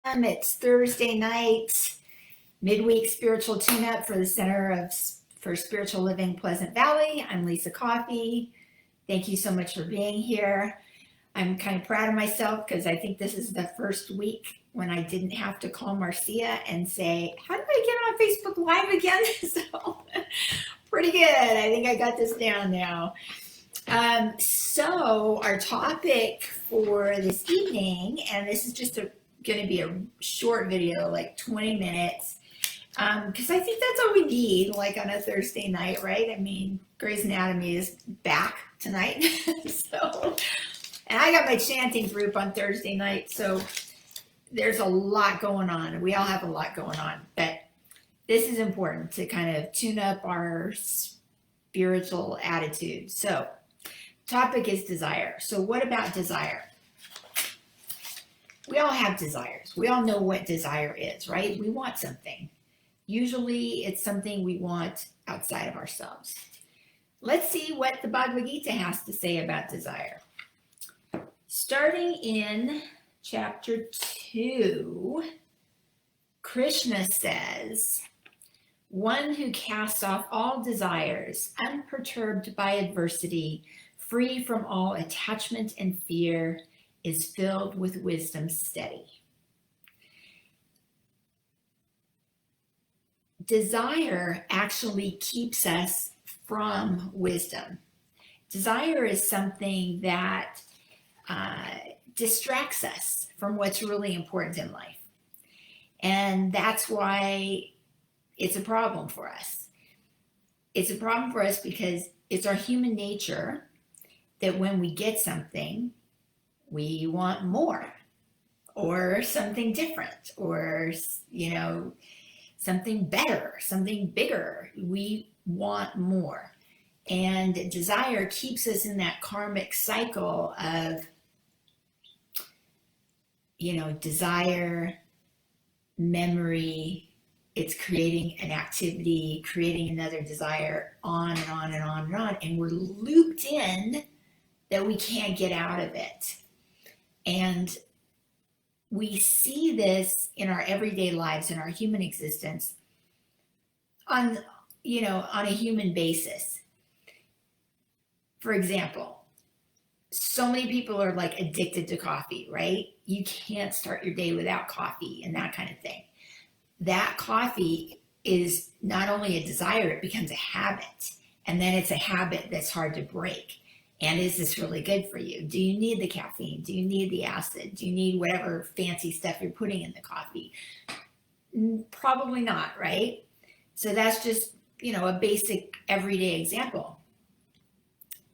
It's Thursday night, midweek spiritual tune-up for the for Spiritual Living Pleasant Valley. I'm Lissa Coffey. Thank you so much for being here. I'm kind of proud of myself because I think this is the first week when I didn't have to call Marcia and say, how do I get on Facebook Live again? So pretty good. I think I got this down now. So our topic for this evening, and this is just going to be a short video, like 20 minutes, because I think that's all we need, like on a Thursday night, right? I mean, Grey's Anatomy is back tonight. So, and I got my chanting group on Thursday night, so there's a lot going on. We all have a lot going on, but this is important to kind of tune up our spiritual attitude. So, topic is desire. So what about desire? We all have desires. We all know what desire is, right? We want something. Usually it's something we want outside of ourselves. Let's see what the Bhagavad Gita has to say about desire. Starting in chapter 2, Krishna says, one who casts off all desires, unperturbed by adversity, free from all attachment and fear, is filled with wisdom steady. Desire actually keeps us from wisdom. Desire is something that distracts us from what's really important in life. And that's why it's a problem for us. It's a problem for us because it's our human nature that when we get something, we want more or something different or, something better, something bigger. We want more. And desire keeps us in that karmic cycle of, desire, memory. It's creating an activity, creating another desire, on and on and on and on. And we're looped in that we can't get out of it. And we see this in our everyday lives, in our human existence, on a human basis. For example, so many people are like addicted to coffee, right? You can't start your day without coffee and that kind of thing. That coffee is not only a desire, it becomes a habit. And then it's a habit that's hard to break. And is this really good for you? Do you need the caffeine? Do you need the acid? Do you need whatever fancy stuff you're putting in the coffee? Probably not, right? So that's just, a basic everyday example.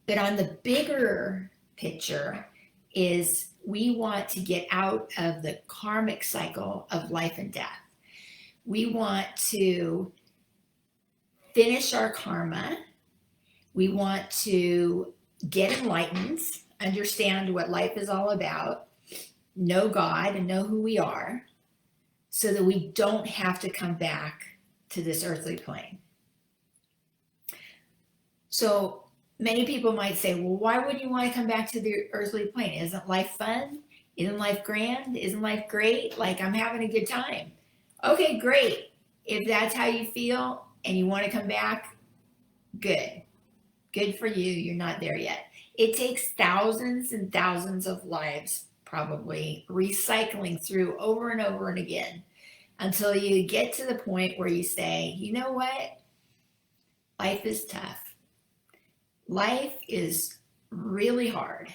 But on the bigger picture is we want to get out of the karmic cycle of life and death. We want to finish our karma. We want to get enlightened, understand what life is all about, know God and know who we are, so that we don't have to come back to this earthly plane. So many people might say, well, why would you want to come back to the earthly plane? Isn't life fun? Isn't life grand? Isn't life great? Like, I'm having a good time. Okay, great. If that's how you feel and you want to come back, good. Good for you. You're not there yet. It takes thousands and thousands of lives, probably, recycling through over and over and again until you get to the point where you say, you know what? Life is tough. Life is really hard.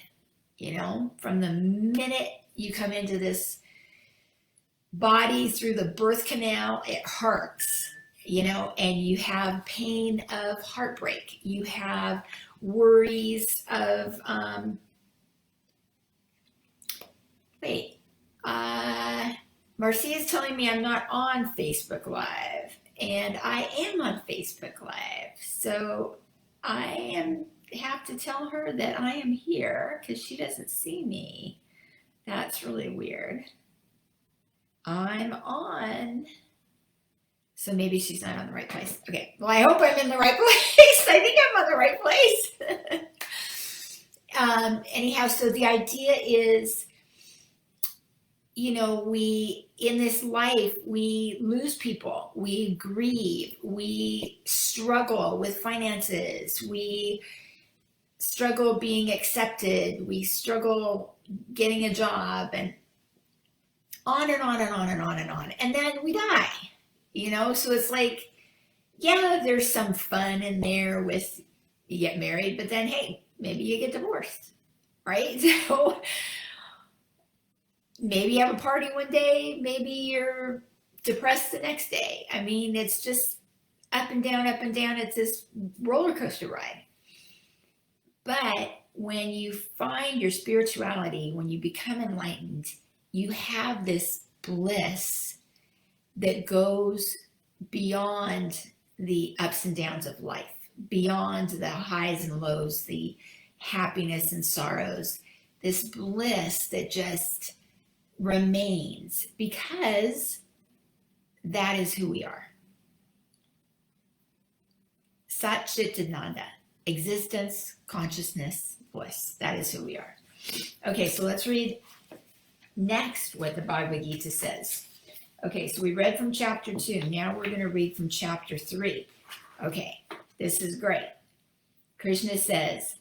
From the minute you come into this body through the birth canal, it hurts. And you have pain of heartbreak. You have worries of, Marcia's telling me I'm not on Facebook Live, and I am on Facebook Live. So I have to tell her that I am here because she doesn't see me. That's really weird. I'm on. So maybe she's not on the right place. Okay, well, I hope I'm in the right place. I think I'm on the right place. Anyhow, so the idea is we, in this life, we lose people, we grieve, we struggle with finances, we struggle being accepted, we struggle getting a job, and on and on and on and on and on. And then we die. So it's like, yeah, there's some fun in there with you get married, but then, hey, maybe you get divorced, right? So maybe you have a party one day, maybe you're depressed the next day. I mean, it's just up and down, up and down. It's this roller coaster ride. But when you find your spirituality, when you become enlightened, you have this bliss that goes beyond the ups and downs of life, beyond the highs and lows, the happiness and sorrows, this bliss that just remains because that is who we are. Sat Chit Ananda, existence, consciousness, bliss. That is who we are. Okay, so let's read next what the Bhagavad Gita says. Okay, so we read from chapter 2. Now we're going to read from chapter 3. Okay, this is great. Krishna says,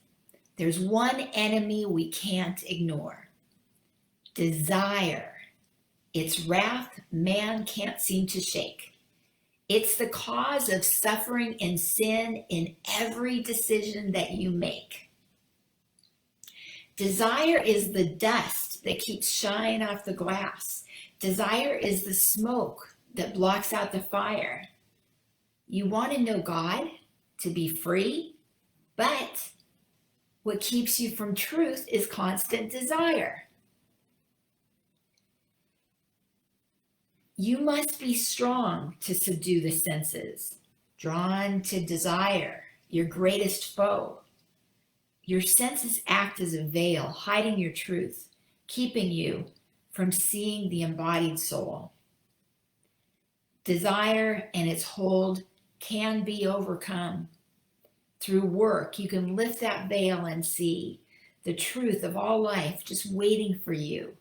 there's one enemy we can't ignore. Desire. Its wrath man can't seem to shake. It's the cause of suffering and sin in every decision that you make. Desire is the dust that keeps shine off the glass. Desire is the smoke that blocks out the fire. You want to know God, to be free, but what keeps you from truth is constant desire. You must be strong to subdue the senses, drawn to desire, your greatest foe. Your senses act as a veil, hiding your truth, keeping you from seeing the embodied soul. Desire and its hold can be overcome. Through work, you can lift that veil and see the truth of all life just waiting for you.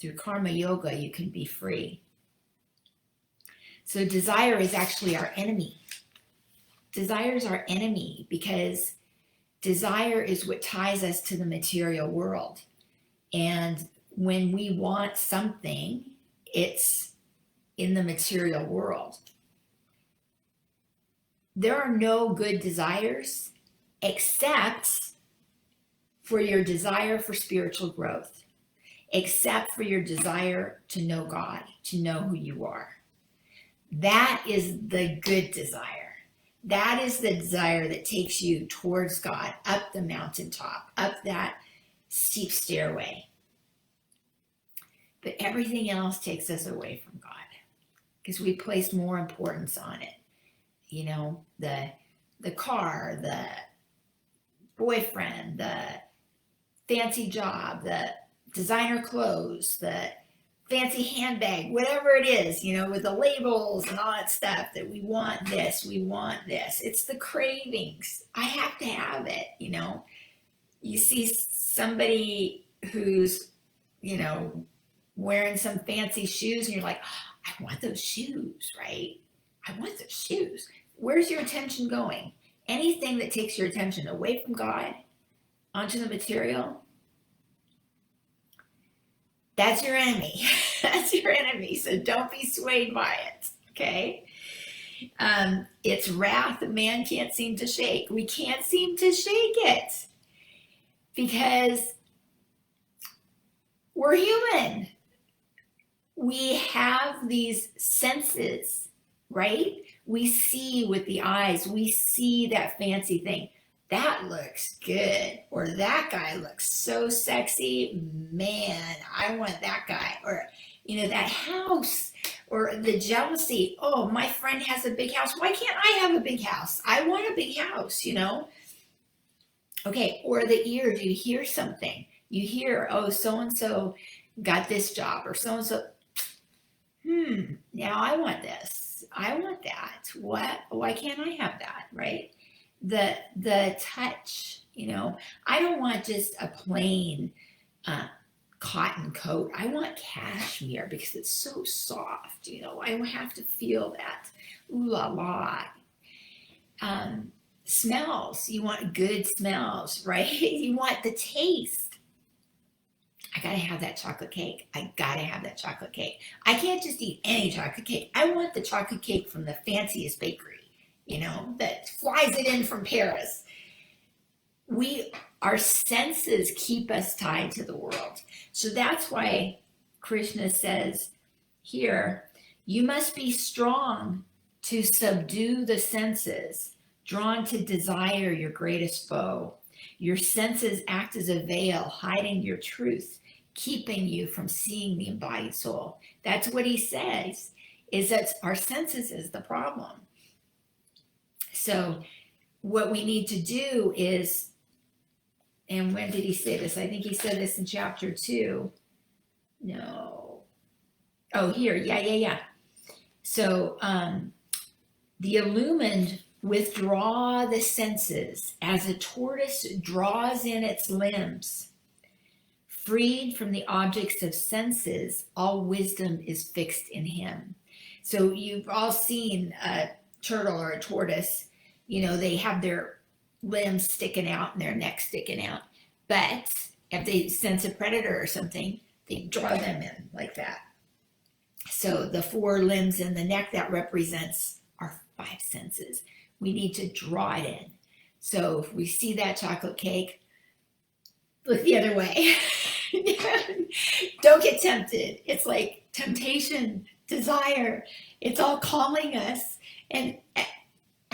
Through karma yoga, you can be free. So desire is actually our enemy. Desire is our enemy because desire is what ties us to the material world. And when we want something, it's in the material world. There are no good desires except for your desire for spiritual growth, except for your desire to know God, to know who you are. That is the good desire. That is the desire that takes you towards God, up the mountaintop, up that steep stairway. But everything else takes us away from God because we place more importance on it. The car, the boyfriend, the fancy job, the designer clothes, the fancy handbag, whatever it is, with the labels and all that stuff that we want this. It's the cravings. I have to have it, You see somebody who's, wearing some fancy shoes and you're like, oh, I want those shoes, right? I want those shoes. Where's your attention going? Anything that takes your attention away from God onto the material, that's your enemy. That's your enemy. So don't be swayed by it. Okay. It's wrath that man can't seem to shake. We can't seem to shake it because we're human. We have these senses, right? We see with the eyes. We see that fancy thing. That looks good. Or that guy looks so sexy. Man, I want that guy. Or, that house. Or the jealousy. Oh, my friend has a big house. Why can't I have a big house? I want a big house, Okay, or the ears. You hear something. You hear, oh, so-and-so got this job. Or so-and-so. Now I want this. I want that. Why can't I have that, right? The touch, I don't want just a plain cotton coat. I want cashmere because it's so soft. You know, I have to feel that. Ooh la la. Smells. You want good smells, right? You want the taste. I gotta have that chocolate cake. I gotta have that chocolate cake. I can't just eat any chocolate cake. I want the chocolate cake from the fanciest bakery, you know, that flies it in from Paris. Our senses keep us tied to the world. So that's why Krishna says here, you must be strong to subdue the senses, drawn to desire your greatest foe. Your senses act as a veil, hiding your truth, keeping you from seeing the embodied soul. That's what he says, is that our senses is the problem. So what we need to do is, and when did he say this? I think he said this in chapter 2. No. Oh, here. Yeah. So the illumined withdraw the senses as a tortoise draws in its limbs. Freed from the objects of senses, all wisdom is fixed in him. So you've all seen a turtle or a tortoise, you know, they have their limbs sticking out and their neck sticking out. But if they sense a predator or something, they draw them in like that. So the 4 limbs in the neck, that represents our 5 senses. We need to draw it in. So if we see that chocolate cake, look the other way. Don't get tempted. It's like temptation, desire. It's all calling us. And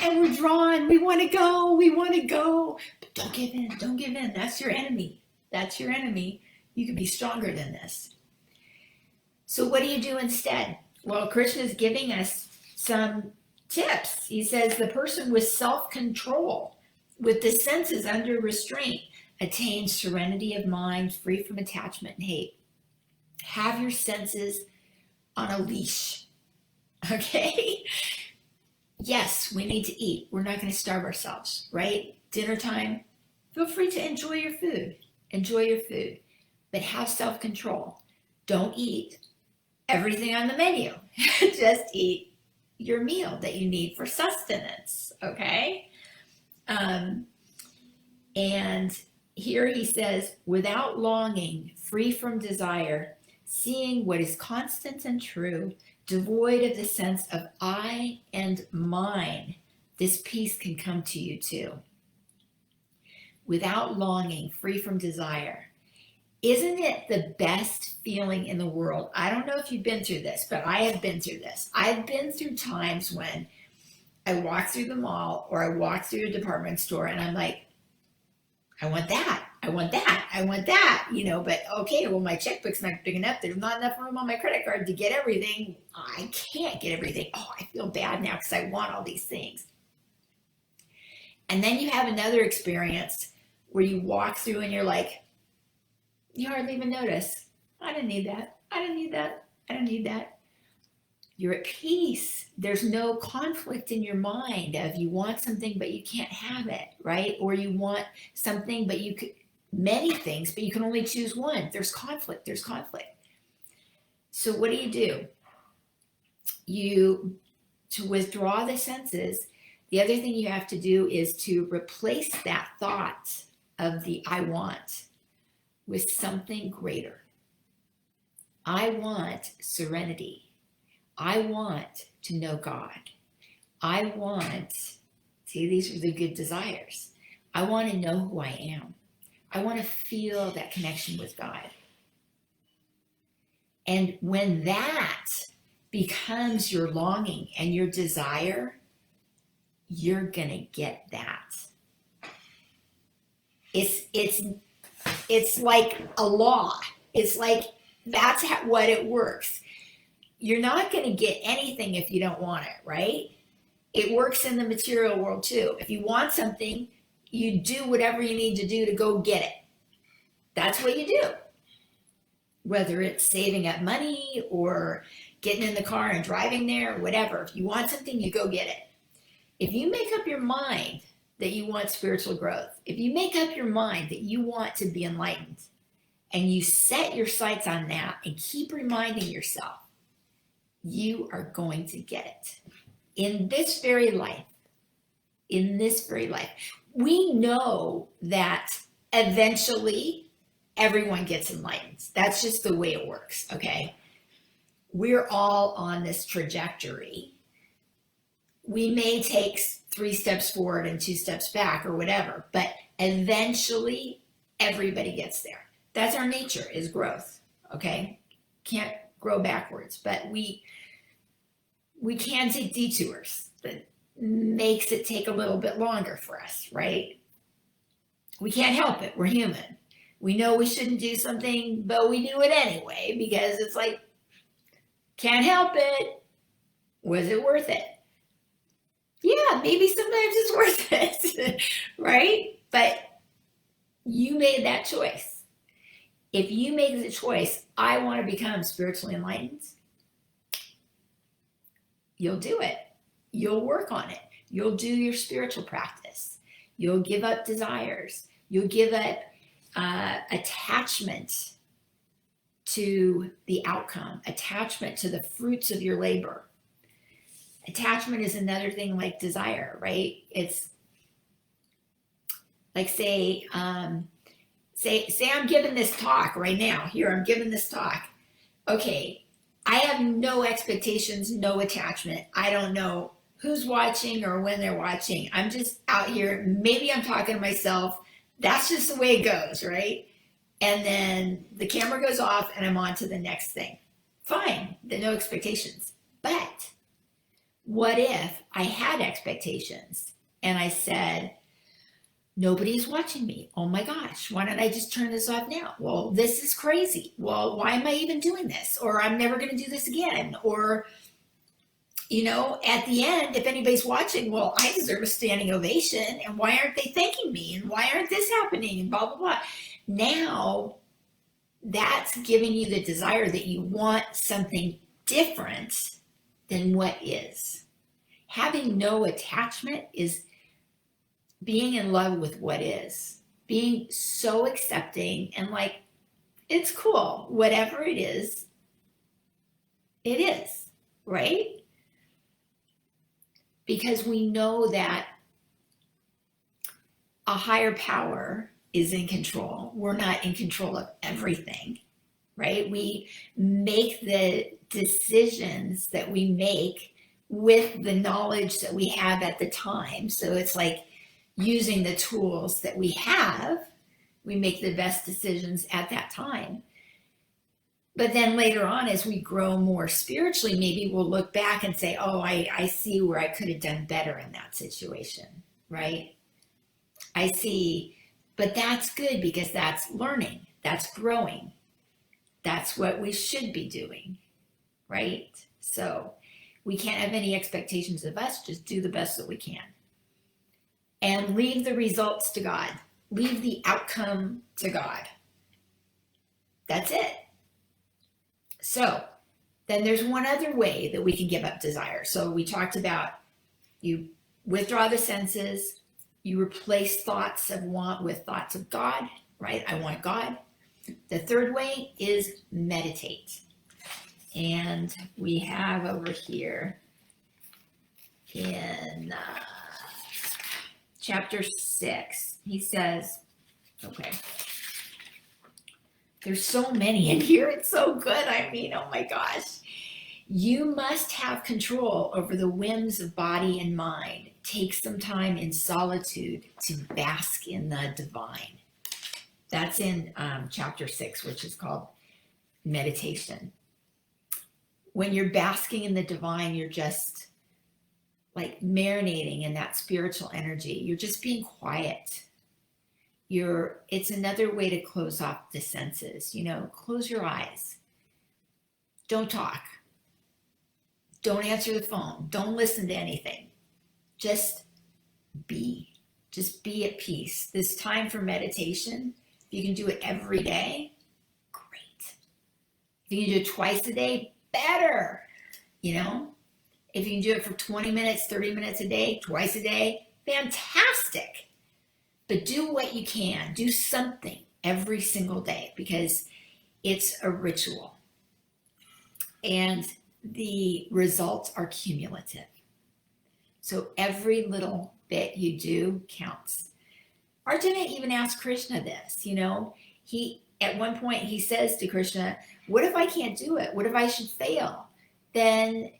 we're drawn. We want to go. But don't give in. That's your enemy. You can be stronger than this. So what do you do instead? Well, Krishna is giving us some tips. He says the person with self-control, with the senses under restraint, attains serenity of mind, free from attachment and hate. Have your senses on a leash. Okay? Yes, we need to eat. We're not going to starve ourselves, right? Dinner time, feel free to enjoy your food. But have self-control. Don't eat everything on the menu. Just eat your meal that you need for sustenance, okay? And here he says, without longing, free from desire, seeing what is constant and true, devoid of the sense of I and mine, this peace can come to you too. Without longing, free from desire. Isn't it the best feeling in the world? I don't know if you've been through this, but I have been through this. I've been through times when I walk through the mall or I walk through a department store and I'm like, I want that, you know, but okay, well, my checkbook's not big enough. There's not enough room on my credit card to get everything. I can't get everything. Oh, I feel bad now because I want all these things. And then you have another experience where you walk through and you're like, you hardly even notice. I didn't need that. You're at peace. There's no conflict in your mind of you want something, but you can't have it, right? Or you want something, but many things, but you can only choose one. There's conflict. So what do? To withdraw the senses, the other thing you have to do is to replace that thought of the I want with something greater. I want serenity. I want to know God. These are the good desires. I want to know who I am. I want to feel that connection with God. And when that becomes your longing and your desire, you're going to get that. It's like a law. It's like that's what it works. You're not going to get anything if you don't want it, right? It works in the material world too. If you want something, you do whatever you need to do to go get it. That's what you do. Whether it's saving up money or getting in the car and driving there, or whatever. If you want something, you go get it. If you make up your mind that you want spiritual growth, if you make up your mind that you want to be enlightened, and you set your sights on that and keep reminding yourself, you are going to get it. In this very life, we know that eventually everyone gets enlightened. That's just the way it works, okay? We're all on this trajectory. We may take 3 steps forward and 2 steps back or whatever, but eventually everybody gets there. That's our nature, is growth, okay? Can't grow backwards, but we can take detours that makes it take a little bit longer for us, right? We can't help it. We're human. We know we shouldn't do something, but we do it anyway because it's like, can't help it. Was it worth it? Yeah, maybe sometimes it's worth it, right? But you made that choice. If you make the choice, I want to become spiritually enlightened, you'll do it. You'll work on it. You'll do your spiritual practice. You'll give up desires. You'll give up attachment to the outcome, attachment to the fruits of your labor. Attachment is another thing like desire, right? It's like say I'm giving this talk right now. Here, I'm giving this talk. Okay, I have no expectations, no attachment. I don't know who's watching or when they're watching. I'm just out here. Maybe I'm talking to myself. That's just the way it goes, right? And then the camera goes off and I'm on to the next thing. Fine, no expectations. But what if I had expectations and I said, nobody's watching me. Oh my gosh, why don't I just turn this off now? Well, this is crazy. Well, why am I even doing this? Or I'm never going to do this again. Or, you know, at the end, if anybody's watching, well, I deserve a standing ovation. And why aren't they thanking me? And why aren't this happening? And blah, blah, blah. Now, that's giving you the desire that you want something different than what is. Having no attachment is being in love with what is, being so accepting and like, it's cool, whatever it is, right? Because we know that a higher power is in control. We're not in control of everything, right? We make the decisions that we make with the knowledge that we have at the time. So it's like using the tools that we have, we make the best decisions at that time. But then later on, as we grow more spiritually, maybe we'll look back and say, oh, I see where I could have done better in that situation, right? I see, but that's good because that's learning, that's growing. That's what we should be doing, right? So we can't have any expectations of us, just do the best that we can. And leave the results to God. Leave the outcome to God. That's it. So then there's one other way that we can give up desire. So we talked about you withdraw the senses, you replace thoughts of want with thoughts of God, right? I want God. The third way is meditate. And we have over here in chapter 6, he says, okay, there's so many in here. It's so good. I mean, oh my gosh. You must have control over the whims of body and mind. Take some time in solitude to bask in the divine. That's in chapter 6, which is called meditation. When you're basking in the divine, you're just like marinating in that spiritual energy. You're just being quiet. It's another way to close off the senses. You know, close your eyes. Don't talk. Don't answer the phone. Don't listen to anything. Just be. Just be at peace. This time for meditation, if you can do it every day, great. If you can do it twice a day, better. You know, if you can do it for 20 minutes, 30 minutes a day, twice a day, fantastic. But do what you can. Do something every single day because it's a ritual and the results are cumulative. So every little bit you do counts. Arjuna even asked Krishna this, he at one point he says to Krishna, what if I can't do it? What if I should fail? Then,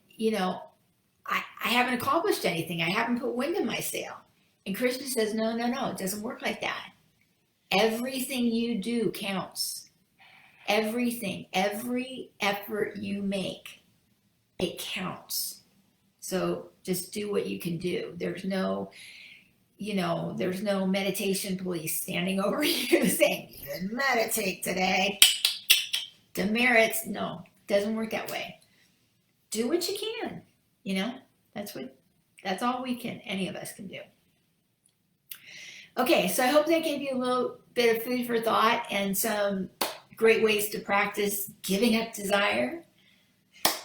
I haven't accomplished anything. I haven't put wind in my sail. And Krishna says, no, it doesn't work like that. Everything you do counts. Everything, every effort you make, it counts. So just do what you can do. There's no meditation police standing over you saying, you didn't meditate today. Demerits. No, it doesn't work that way. Do what you can. That's all any of us can do. Okay, so I hope that gave you a little bit of food for thought and some great ways to practice giving up desire.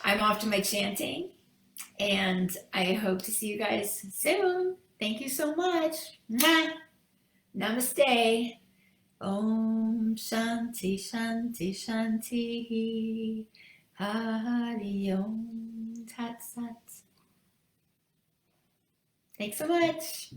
I'm off to my chanting, and I hope to see you guys soon. Thank you so much. Mwah. Namaste. Om Shanti Shanti Shanti. Hari Om Tat Sat. Thanks so much.